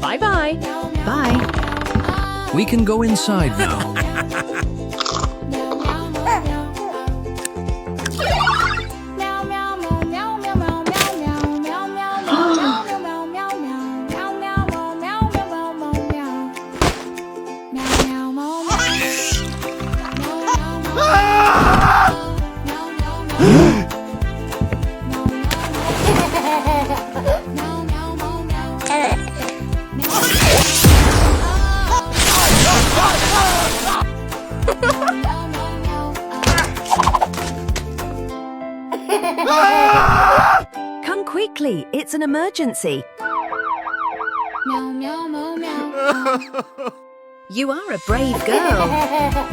Bye-bye. Bye. We can go inside now. Come quickly, it's an emergency. You are a brave girl.